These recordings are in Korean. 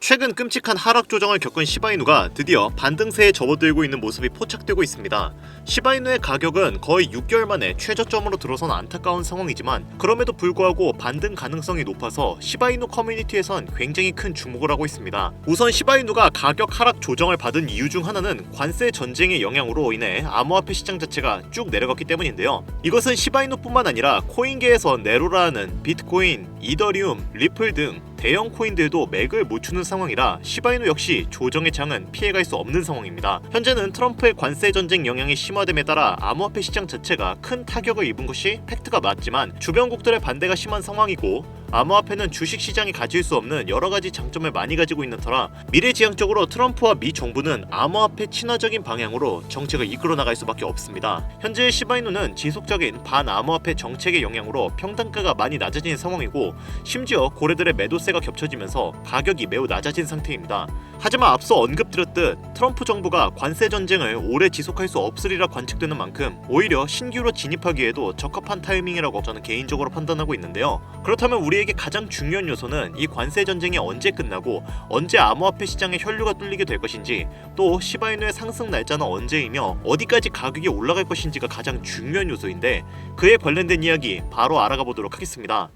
최근 끔찍한 하락 조정을 겪은 시바이누가 드디어 반등세에 접어들고 있는 모습이 포착되고 있습니다. 시바이누의 가격은 거의 6개월 만에 최저점으로 들어선 안타까운 상황이지만 그럼에도 불구하고 반등 가능성이 높아서 시바이누 커뮤니티에선 굉장히 큰 주목을 하고 있습니다. 우선 시바이누가 가격 하락 조정을 받은 이유 중 하나는 관세 전쟁의 영향으로 인해 암호화폐 시장 자체가 쭉 내려갔기 때문인데요. 이것은 시바이누뿐만 아니라 코인계에서 네로라는 비트코인, 이더리움, 리플 등 대형 코인들도 맥을 못 추는 상황이라 시바이누 역시 조정의 장은 피해갈 수 없는 상황입니다. 현재는 트럼프의 관세 전쟁 영향이 심화됨에 따라 암호화폐 시장 자체가 큰 타격을 입은 것이 팩트가 맞지만 주변국들의 반대가 심한 상황이고 암호화폐는 주식시장이 가질 수 없는 여러가지 장점을 많이 가지고 있는 터라 미래지향적으로 트럼프와 미 정부는 암호화폐 친화적인 방향으로 정책을 이끌어 나갈 수밖에 없습니다. 현재 시바이누는 지속적인 반암호화폐 정책의 영향으로 평단가가 많이 낮아진 상황이고 심지어 고래들의 매도세가 겹쳐지면서 가격이 매우 낮아진 상태입니다. 하지만 앞서 언급드렸듯 트럼프 정부가 관세 전쟁을 오래 지속할 수 없으리라 관측되는 만큼 오히려 신규로 진입하기에도 적합한 타이밍이라고 저는 개인적으로 판단하고 있는데요. 그렇다면 우리에게 가장 중요한 요소는 이 관세 전쟁이 언제 끝나고 언제 암호화폐 시장의 혈류가 뚫리게 될 것인지 또 시바이누의 상승 날짜는 언제이며 어디까지 가격이 올라갈 것인지가 가장 중요한 요소인데 그에 관련된 이야기 바로 알아가 보도록 하겠습니다.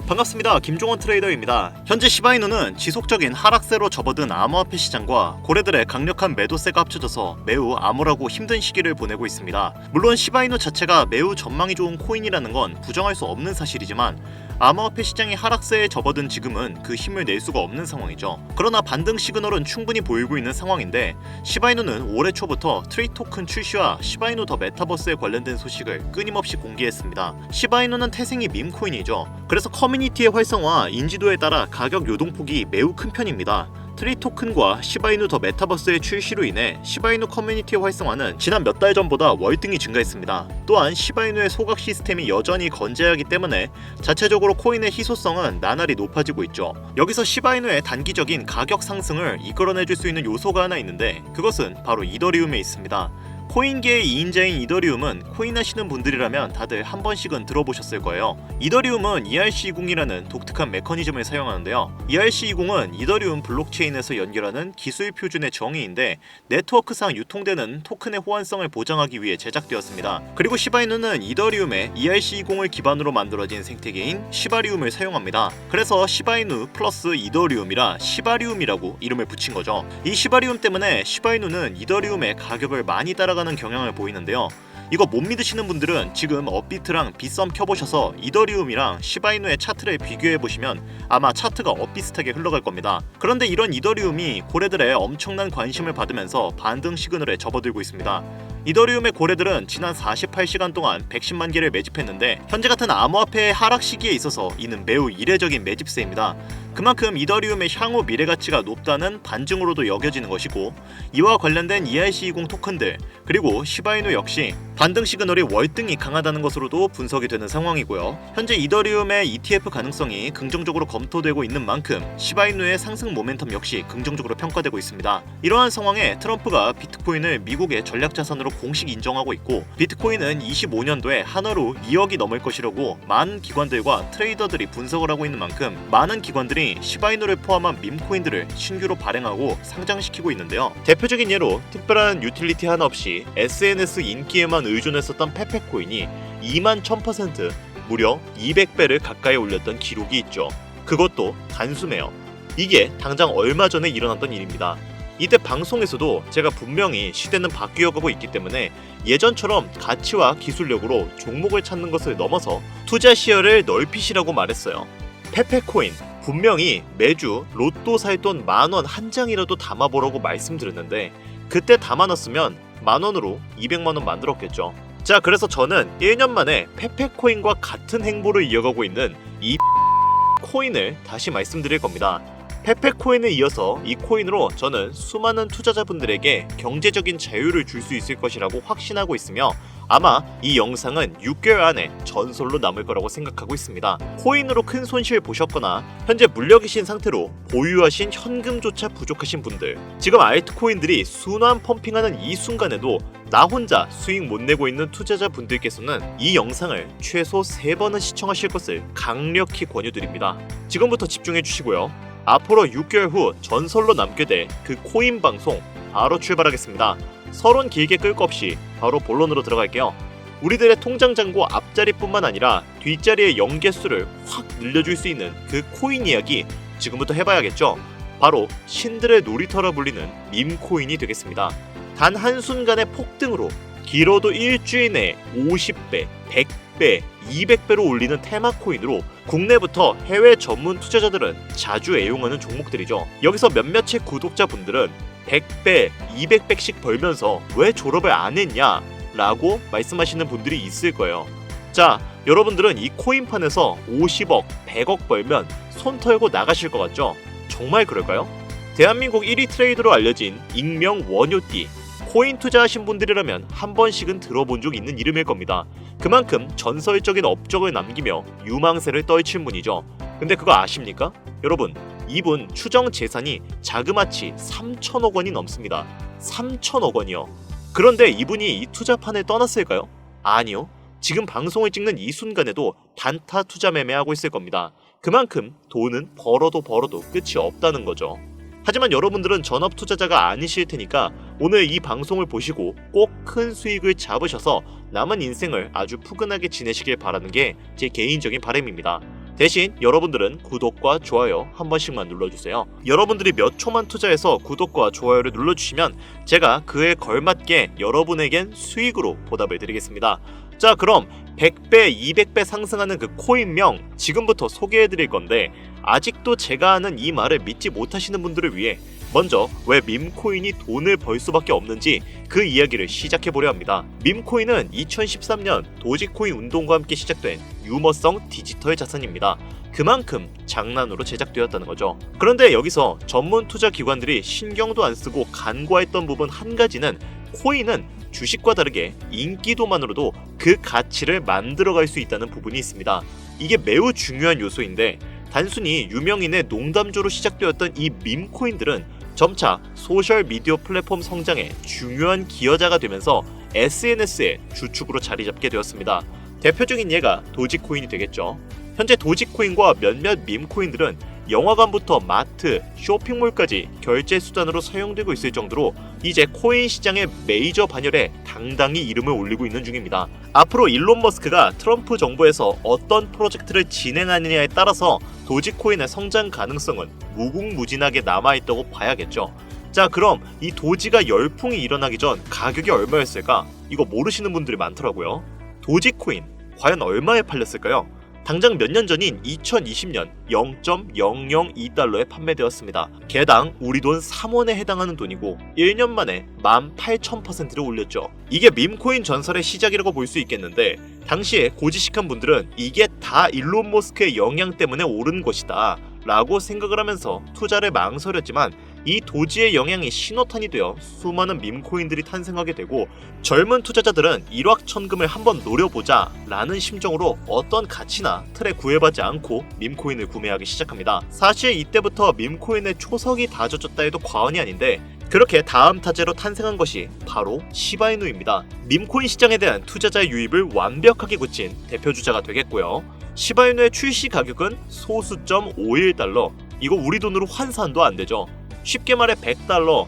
반갑습니다. 김종원 트레이더입니다. 현재 시바이누는 지속적인 하락세로 접어든 암호화폐 시장과 고래들의 강력한 매도세가 합쳐져서 매우 암울하고 힘든 시기를 보내고 있습니다. 물론 시바이누 자체가 매우 전망이 좋은 코인이라는 건 부정할 수 없는 사실이지만 암호화폐 시장이 하락세에 접어든 지금은 그 힘을 낼 수가 없는 상황이죠. 그러나 반등 시그널은 충분히 보이고 있는 상황인데 시바이누는 올해 초부터 트레이 토큰 출시와 시바이누 더 메타버스에 관련된 소식을 끊임없이 공개했습니다. 시바이누는 태생이 밈코인이죠. 그래서 커뮤니티의 활성화, 인지도에 따라 가격 요동폭이 매우 큰 편입니다. 트레이 토큰과 시바이누 더 메타버스의 출시로 인해 시바이누 커뮤니티의 활성화는 지난 몇 달 전보다 월등히 증가했습니다. 또한 시바이누의 소각 시스템이 여전히 건재하기 때문에 자체적으로 코인의 희소성은 나날이 높아지고 있죠. 여기서 시바이누의 단기적인 가격 상승을 이끌어내줄 수 있는 요소가 하나 있는데 그것은 바로 이더리움에 있습니다. 코인계의 2인자인 이더리움은 코인 하시는 분들이라면 다들 한 번씩은 들어보셨을 거예요. 이더리움은 ERC20이라는 독특한 메커니즘을 사용하는데요. ERC20은 이더리움 블록체인에서 연결하는 기술 표준의 정의인데 네트워크상 유통되는 토큰의 호환성을 보장하기 위해 제작되었습니다. 그리고 시바이누는 이더리움의 ERC20을 기반으로 만들어진 생태계인 시바리움을 사용합니다. 그래서 시바이누 플러스 이더리움이라 시바리움이라고 이름을 붙인 거죠. 이 시바리움 때문에 시바이누는 이더리움의 가격을 많이 따라가는 경향을 보이는데요. 이거 못 믿으시는 분들은 지금 업비트랑 빗썸 켜보셔서 이더리움이랑 시바이누의 차트를 비교해보시면 아마 차트가 엇비슷하게 흘러갈 겁니다. 그런데 이런 이더리움이 고래들의 엄청난 관심을 받으면서 반등 시그널에 접어들고 있습니다. 이더리움의 고래들은 지난 48시간 동안 110만 개를 매집했는데 현재 같은 암호화폐의 하락 시기에 있어서 이는 매우 이례적인 매집세입니다. 그만큼 이더리움의 향후 미래 가치가 높다는 반증으로도 여겨지는 것이고 이와 관련된 ERC20 토큰들 그리고 시바이누 역시 반등 시그널이 월등히 강하다는 것으로도 분석이 되는 상황이고요. 현재 이더리움의 ETF 가능성이 긍정적으로 검토되고 있는 만큼 시바이누의 상승 모멘텀 역시 긍정적으로 평가되고 있습니다. 이러한 상황에 트럼프가 비트코인을 미국의 전략자산으로 공식 인정하고 있고 비트코인은 25년도에 한화로 2억이 넘을 것이라고 많은 기관들과 트레이더들이 분석을 하고 있는 만큼 많은 기관들이 시바이누를 포함한 밈코인들을 신규로 발행하고 상장시키고 있는데요. 대표적인 예로 특별한 유틸리티 하나 없이 SNS 인기에만 의존했었던 페페코인이 21000% 무려 200배를 가까이 올렸던 기록이 있죠. 그것도 단숨에요. 이게 당장 얼마 전에 일어났던 일입니다. 이때 방송에서도 제가 분명히 시대는 바뀌어가고 있기 때문에 예전처럼 가치와 기술력으로 종목을 찾는 것을 넘어서 투자 시야를 넓히시라고 말했어요. 페페코인 분명히 매주 로또 살 돈 10,000원 한 장이라도 담아보라고 말씀드렸는데 그때 담아놨으면 10,000원으로 200만원 만들었겠죠. 자, 그래서 저는 1년 만에 페페코인과 같은 행보를 이어가고 있는 이 코인을 다시 말씀드릴 겁니다. 페페코인에 이어서 이 코인으로 저는 수많은 투자자분들에게 경제적인 자유를 줄 수 있을 것이라고 확신하고 있으며 아마 이 영상은 6개월 안에 전설로 남을 거라고 생각하고 있습니다. 코인으로 큰 손실 보셨거나 현재 물려 계신 상태로 보유하신 현금조차 부족하신 분들, 지금 알트코인들이 순환 펌핑하는 이 순간에도 나 혼자 수익 못 내고 있는 투자자분들께서는 이 영상을 최소 3번은 시청하실 것을 강력히 권유드립니다. 지금부터 집중해 주시고요. 앞으로 6개월 후 전설로 남게 될 그 코인 방송 바로 출발하겠습니다. 서론 길게 끌 거 없이 바로 본론으로 들어갈게요. 우리들의 통장 잔고 앞자리뿐만 아니라 뒷자리의 연계수를 확 늘려줄 수 있는 그 코인 이야기 지금부터 해봐야겠죠. 바로 신들의 놀이터라 불리는 밈코인이 되겠습니다. 단 한순간의 폭등으로 길어도 일주일 내에 50배, 100배, 200배로 올리는 테마코인으로 국내부터 해외 전문 투자자들은 자주 애용하는 종목들이죠. 여기서 몇몇의 구독자분들은 100배, 200배씩 벌면서 왜 졸업을 안 했냐? 라고 말씀하시는 분들이 있을 거예요. 자, 여러분들은 이 코인판에서 50억, 100억 벌면 손 털고 나가실 것 같죠? 정말 그럴까요? 대한민국 1위 트레이더로 알려진 익명 원효띠, 코인 투자하신 분들이라면 한 번씩은 들어본 적 있는 이름일 겁니다. 그만큼 전설적인 업적을 남기며 유망세를 떨친 분이죠. 근데 그거 아십니까? 여러분, 이분 추정 재산이 자그마치 3천억 원이 넘습니다. 3천억 원이요. 그런데 이분이 이 투자판을 떠났을까요? 아니요. 지금 방송을 찍는 이 순간에도 단타 투자 매매하고 있을 겁니다. 그만큼 돈은 벌어도 끝이 없다는 거죠. 하지만 여러분들은 전업 투자자가 아니실 테니까 오늘 이 방송을 보시고 꼭 큰 수익을 잡으셔서 남은 인생을 아주 푸근하게 지내시길 바라는 게 제 개인적인 바람입니다. 대신 여러분들은 구독과 좋아요 한 번씩만 눌러주세요. 여러분들이 몇 초만 투자해서 구독과 좋아요를 눌러주시면 제가 그에 걸맞게 여러분에겐 수익으로 보답을 드리겠습니다. 자, 그럼 100배, 200배 상승하는 그 코인명 지금부터 소개해드릴 건데, 아직도 제가 하는 이 말을 믿지 못하시는 분들을 위해 먼저 왜 밈코인이 돈을 벌 수밖에 없는지 그 이야기를 시작해보려 합니다. 밈코인은 2013년 도지코인 운동과 함께 시작된 유머성 디지털 자산입니다. 그만큼 장난으로 제작되었다는 거죠. 그런데 여기서 전문 투자 기관들이 신경도 안 쓰고 간과했던 부분 한 가지는, 코인은 주식과 다르게 인기도만으로도 그 가치를 만들어갈 수 있다는 부분이 있습니다. 이게 매우 중요한 요소인데, 단순히 유명인의 농담조로 시작되었던 이 밈코인들은 점차 소셜미디어 플랫폼 성장에 중요한 기여자가 되면서 SNS의 주축으로 자리 잡게 되었습니다. 대표적인 예가 도지코인이 되겠죠. 현재 도지코인과 몇몇 밈코인들은 영화관부터 마트, 쇼핑몰까지 결제 수단으로 사용되고 있을 정도로 이제 코인 시장의 메이저 반열에 당당히 이름을 올리고 있는 중입니다. 앞으로 일론 머스크가 트럼프 정부에서 어떤 프로젝트를 진행하느냐에 따라서 도지코인의 성장 가능성은 무궁무진하게 남아있다고 봐야겠죠. 자, 그럼 이 도지가 열풍이 일어나기 전 가격이 얼마였을까? 이거 모르시는 분들이 많더라고요. 도지코인 과연 얼마에 팔렸을까요? 당장 몇 년 전인 2020년 0.002달러에 판매되었습니다. 개당 우리 돈 3원에 해당하는 돈이고 1년 만에 18,000%를 올렸죠. 이게 밈코인 전설의 시작이라고 볼 수 있겠는데, 당시에 고지식한 분들은 이게 다 일론 머스크의 영향 때문에 오른 것이다 라고 생각을 하면서 투자를 망설였지만, 이 도지의 영향이 신호탄이 되어 수많은 밈코인들이 탄생하게 되고, 젊은 투자자들은 일확천금을 한번 노려보자 라는 심정으로 어떤 가치나 틀에 구애받지 않고 밈코인을 구매하기 시작합니다. 사실 이때부터 밈코인의 초석이 다져졌다 해도 과언이 아닌데, 그렇게 다음 타재로 탄생한 것이 바로 시바이누입니다. 밈코인 시장에 대한 투자자의 유입을 완벽하게 굳힌 대표주자가 되겠고요. 시바이누의 출시 가격은 소수점 51달러, 이거 우리 돈으로 환산도 안 되죠. 쉽게 말해 100달러,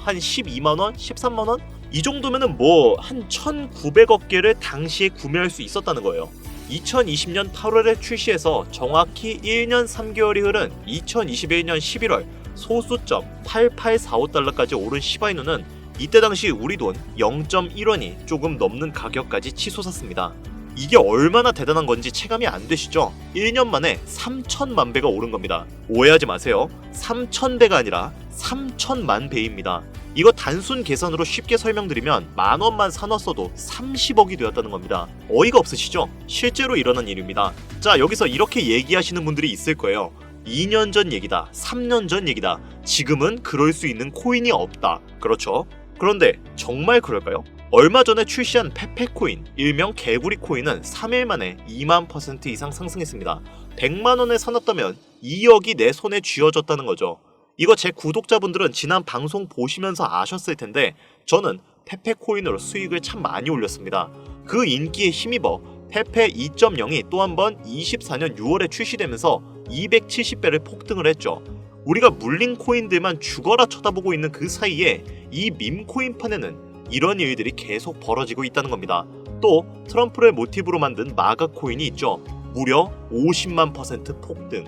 한 12만원? 13만원? 이 정도면은 뭐 한 1900억 개를 당시에 구매할 수 있었다는 거예요. 2020년 8월에 출시해서 정확히 1년 3개월이 흐른 2021년 11월 소수점 8845달러까지 오른 시바이누는 이때 당시 우리 돈 0.1원이 조금 넘는 가격까지 치솟았습니다. 이게 얼마나 대단한 건지 체감이 안 되시죠? 1년 만에 3천만 배가 오른 겁니다. 오해하지 마세요. 3,000배가 아니라 3천만 배입니다. 이거 단순 계산으로 쉽게 설명드리면 만원만 사놨어도 30억이 되었다는 겁니다. 어이가 없으시죠? 실제로 일어난 일입니다. 자, 여기서 이렇게 얘기하시는 분들이 있을 거예요. 2년 전 얘기다, 3년 전 얘기다, 지금은 그럴 수 있는 코인이 없다. 그렇죠? 그런데 정말 그럴까요? 얼마 전에 출시한 페페코인, 일명 개구리 코인은 3일 만에 2만% 이상 상승했습니다. 100만원에 사놨다면 2억이 내 손에 쥐어졌다는 거죠. 이거 제 구독자분들은 지난 방송 보시면서 아셨을 텐데 저는 페페코인으로 수익을 참 많이 올렸습니다. 그 인기에 힘입어 페페 2.0이 또 한 번 24년 6월에 출시되면서 270배를 폭등을 했죠. 우리가 물린 코인들만 죽어라 쳐다보고 있는 그 사이에 이 밈코인판에는 이런 일들이 계속 벌어지고 있다는 겁니다. 또 트럼프를 모티브로 만든 마가 코인이 있죠. 무려 50만% 폭등.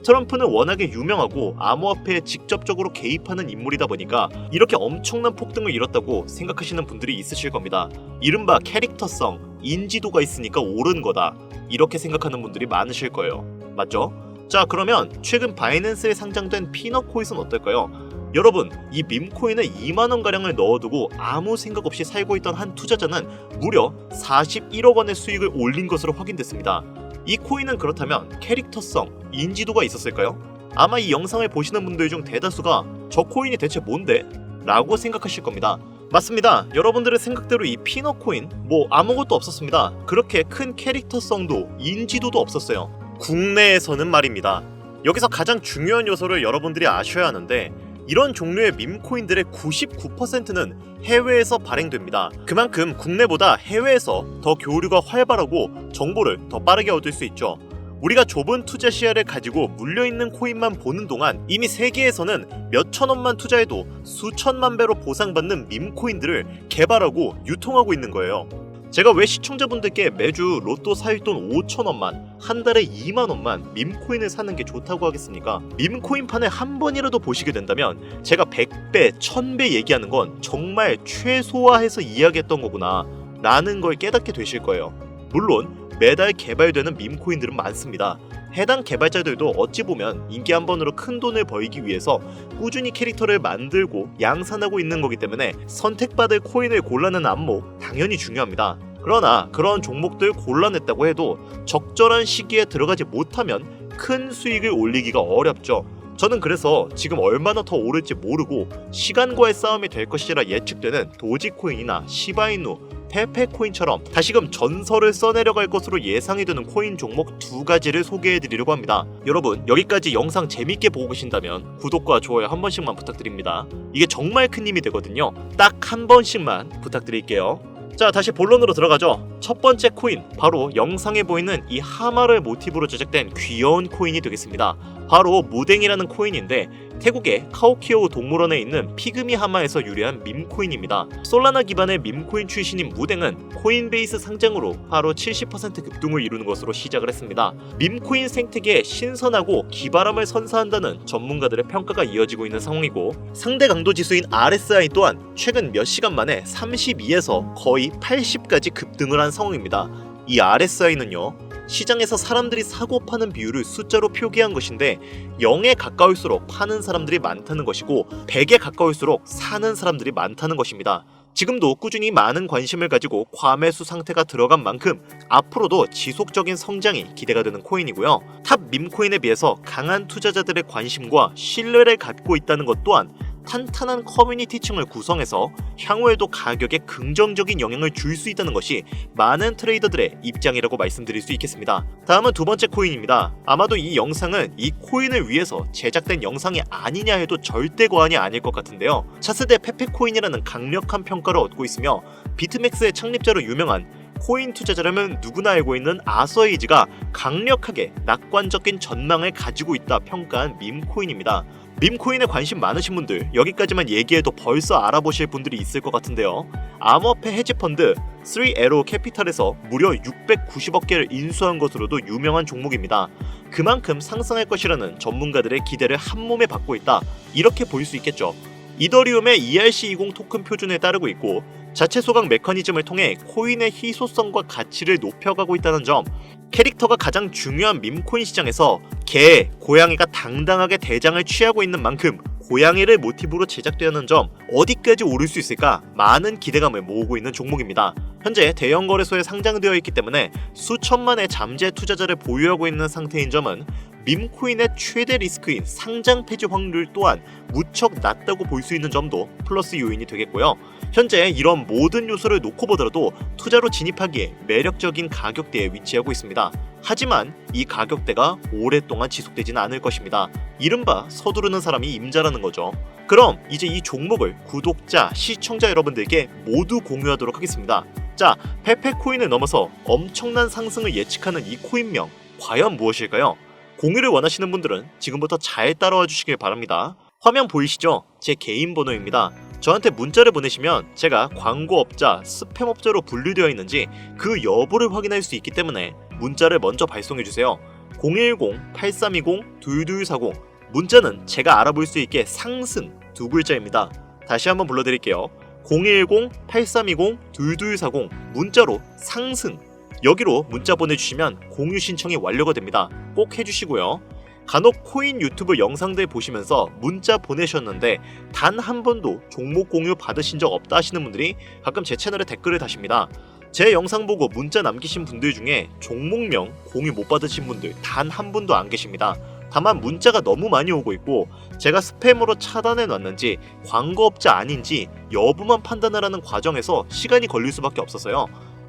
트럼프는 워낙에 유명하고 암호화폐에 직접적으로 개입하는 인물이다 보니까 이렇게 엄청난 폭등을 이뤘다고 생각하시는 분들이 있으실 겁니다. 이른바 캐릭터성, 인지도가 있으니까 오른 거다. 이렇게 생각하는 분들이 많으실 거예요. 맞죠? 자, 그러면 최근 바이낸스에 상장된 피너코인은 어떨까요? 여러분, 이 밈코인에 2만원가량을 넣어두고 아무 생각 없이 살고 있던 한 투자자는 무려 41억 원의 수익을 올린 것으로 확인됐습니다. 이 코인은 그렇다면 캐릭터성, 인지도가 있었을까요? 아마 이 영상을 보시는 분들 중 대다수가 저 코인이 대체 뭔데? 라고 생각하실 겁니다. 맞습니다. 여러분들의 생각대로 이 피너코인 아무것도 없었습니다. 그렇게 큰 캐릭터성도 인지도도 없었어요. 국내에서는 말입니다. 여기서 가장 중요한 요소를 여러분들이 아셔야 하는데 이런 종류의 밈코인들의 99%는 해외에서 발행됩니다. 그만큼 국내보다 해외에서 더 교류가 활발하고 정보를 더 빠르게 얻을 수 있죠. 우리가 좁은 투자 시야를 가지고 물려있는 코인만 보는 동안 이미 세계에서는 몇천원만 투자해도 수천만 배로 보상받는 밈코인들을 개발하고 유통하고 있는 거예요. 제가 왜 시청자분들께 매주 로또 사일돈 5천원만, 한 달에 2만원만 밈코인을 사는 게 좋다고 하겠습니까? 밈코인판을 한 번이라도 보시게 된다면 제가 100배, 1000배 얘기하는 건 정말 최소화해서 이야기했던 거구나 라는 걸 깨닫게 되실 거예요. 물론 매달 개발되는 밈코인들은 많습니다. 해당 개발자들도 어찌 보면 인기 한 번으로 큰 돈을 벌기 위해서 꾸준히 캐릭터를 만들고 양산하고 있는 거기 때문에 선택받을 코인을 골라내는 안목 당연히 중요합니다. 그러나 그런 종목들 골라냈다고 해도 적절한 시기에 들어가지 못하면 큰 수익을 올리기가 어렵죠. 저는 그래서 지금 얼마나 더 오를지 모르고 시간과의 싸움이 될 것이라 예측되는 도지코인이나 시바이누, 페페코인처럼 다시금 전설을 써내려갈 것으로 예상이 되는 코인 종목 두 가지를 소개해드리려고 합니다. 여러분, 여기까지 영상 재밌게 보고 계신다면 구독과 좋아요 한 번씩만 부탁드립니다. 이게 정말 큰 힘이 되거든요. 딱 한 번씩만 부탁드릴게요. 자, 다시 본론으로 들어가죠. 첫 번째 코인, 바로 영상에 보이는 이 하마를 모티브로 제작된 귀여운 코인이 되겠습니다. 바로 무댕이라는 코인인데 태국의 카오키오 동물원에 있는 피그미 하마에서 유래한 밈코인입니다. 솔라나 기반의 밈코인 출신인 무댕은 코인베이스 상장으로 하루 70% 급등을 이루는 것으로 시작을 했습니다. 밈코인 생태계에 신선하고 기발함을 선사한다는 전문가들의 평가가 이어지고 있는 상황이고 상대 강도 지수인 RSI 또한 최근 몇 시간 만에 32에서 거의 80까지 급등을 한 상황입니다. 이 RSI는요, 시장에서 사람들이 사고 파는 비율을 숫자로 표기한 것인데 0에 가까울수록 파는 사람들이 많다는 것이고 100에 가까울수록 사는 사람들이 많다는 것입니다. 지금도 꾸준히 많은 관심을 가지고 과매수 상태가 들어간 만큼 앞으로도 지속적인 성장이 기대가 되는 코인이고요. 탑 밈코인에 비해서 강한 투자자들의 관심과 신뢰를 갖고 있다는 것 또한 탄탄한 커뮤니티층을 구성해서 향후에도 가격에 긍정적인 영향을 줄 수 있다는 것이 많은 트레이더들의 입장이라고 말씀드릴 수 있겠습니다. 다음은 두 번째 코인입니다. 아마도 이 영상은 이 코인을 위해서 제작된 영상이 아니냐 해도 절대 과언이 아닐 것 같은데요. 차세대 페페코인이라는 강력한 평가를 얻고 있으며 비트맥스의 창립자로 유명한 코인 투자자라면 누구나 알고 있는 아서에이지가 강력하게 낙관적인 전망을 가지고 있다 평가한 밈코인입니다. 밈코인에 관심 많으신 분들, 여기까지만 얘기해도 벌써 알아보실 분들이 있을 것 같은데요. 암호화폐 헤지펀드 3에로 캐피탈에서 무려 690억 개를 인수한 것으로도 유명한 종목입니다. 그만큼 상승할 것이라는 전문가들의 기대를 한몸에 받고 있다, 이렇게 볼 수 있겠죠. 이더리움의 ERC20 토큰 표준에 따르고 있고 자체 소각 메커니즘을 통해 코인의 희소성과 가치를 높여가고 있다는 점, 캐릭터가 가장 중요한 밈코인 시장에서 개, 고양이가 당당하게 대장을 취하고 있는 만큼 고양이를 모티브로 제작되는 점, 어디까지 오를 수 있을까 많은 기대감을 모으고 있는 종목입니다. 현재 대형 거래소에 상장되어 있기 때문에 수천만의 잠재 투자자를 보유하고 있는 상태인 점은 밈코인의 최대 리스크인 상장 폐지 확률 또한 무척 낮다고 볼 수 있는 점도 플러스 요인이 되겠고요. 현재 이런 모든 요소를 놓고 보더라도 투자로 진입하기에 매력적인 가격대에 위치하고 있습니다. 하지만 이 가격대가 오랫동안 지속되지는 않을 것입니다. 이른바 서두르는 사람이 임자라는 거죠. 그럼 이제 이 종목을 구독자, 시청자 여러분들께 모두 공유하도록 하겠습니다. 자, 페페코인을 넘어서 엄청난 상승을 예측하는 이 코인명 과연 무엇일까요? 공유를 원하시는 분들은 지금부터 잘 따라와 주시길 바랍니다. 화면 보이시죠? 제 개인 번호입니다. 저한테 문자를 보내시면 제가 광고업자, 스팸업자로 분류되어 있는지 그 여부를 확인할 수 있기 때문에 문자를 먼저 발송해주세요. 010-8320-2240 문자는 제가 알아볼 수 있게 상승 두 글자입니다. 다시 한번 불러드릴게요. 010-8320-2240 문자로 상승 여기로 문자 보내주시면 공유 신청이 완료가 됩니다. 꼭 해주시고요. 간혹 코인 유튜브 영상들 보시면서 문자 보내셨는데 단 한 번도 종목 공유 받으신 적 없다 하시는 분들이 가끔 제 채널에 댓글을 다십니다. 제 영상 보고 문자 남기신 분들 중에 종목명 공유 못 받으신 분들 단 한 분도 안 계십니다. 다만 문자가 너무 많이 오고 있고 제가 스팸으로 차단해 놨는지 광고업자 아닌지 여부만 판단하라는 과정에서 시간이 걸릴 수밖에 없어서요.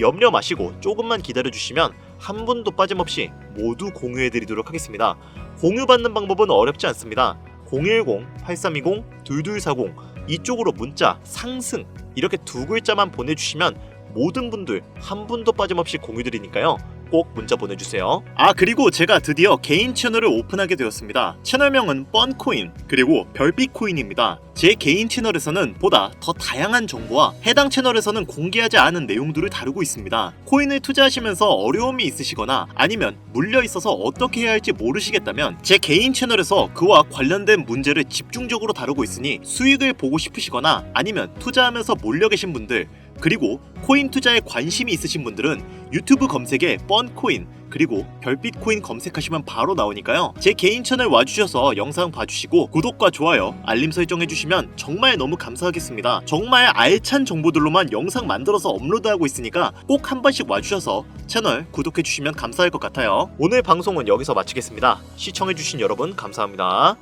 염려 마시고 조금만 기다려주시면 한 분도 빠짐없이 모두 공유해드리도록 하겠습니다. 공유받는 방법은 어렵지 않습니다. 010-8320-2240 이쪽으로 문자 상승 이렇게 두 글자만 보내주시면 모든 분들 한 분도 빠짐없이 공유드리니까요. 꼭 문자 보내주세요. 아, 그리고 제가 드디어 개인 채널을 오픈하게 되었습니다. 채널명은 뻔코인 그리고 별빛코인입니다. 제 개인 채널에서는 보다 더 다양한 정보와 해당 채널에서는 공개하지 않은 내용들을 다루고 있습니다. 코인을 투자하시면서 어려움이 있으시거나 아니면 물려 있어서 어떻게 해야 할지 모르시겠다면 제 개인 채널에서 그와 관련된 문제를 집중적으로 다루고 있으니 수익을 보고 싶으시거나 아니면 투자하면서 몰려 계신 분들 그리고 코인 투자에 관심이 있으신 분들은 유튜브 검색에 뻔코인 그리고 별빛코인 검색하시면 바로 나오니까요. 제 개인 채널 와주셔서 영상 봐주시고 구독과 좋아요, 알림 설정해주시면 정말 너무 감사하겠습니다. 정말 알찬 정보들로만 영상 만들어서 업로드하고 있으니까 꼭 한 번씩 와주셔서 채널 구독해주시면 감사할 것 같아요. 오늘 방송은 여기서 마치겠습니다. 시청해주신 여러분 감사합니다.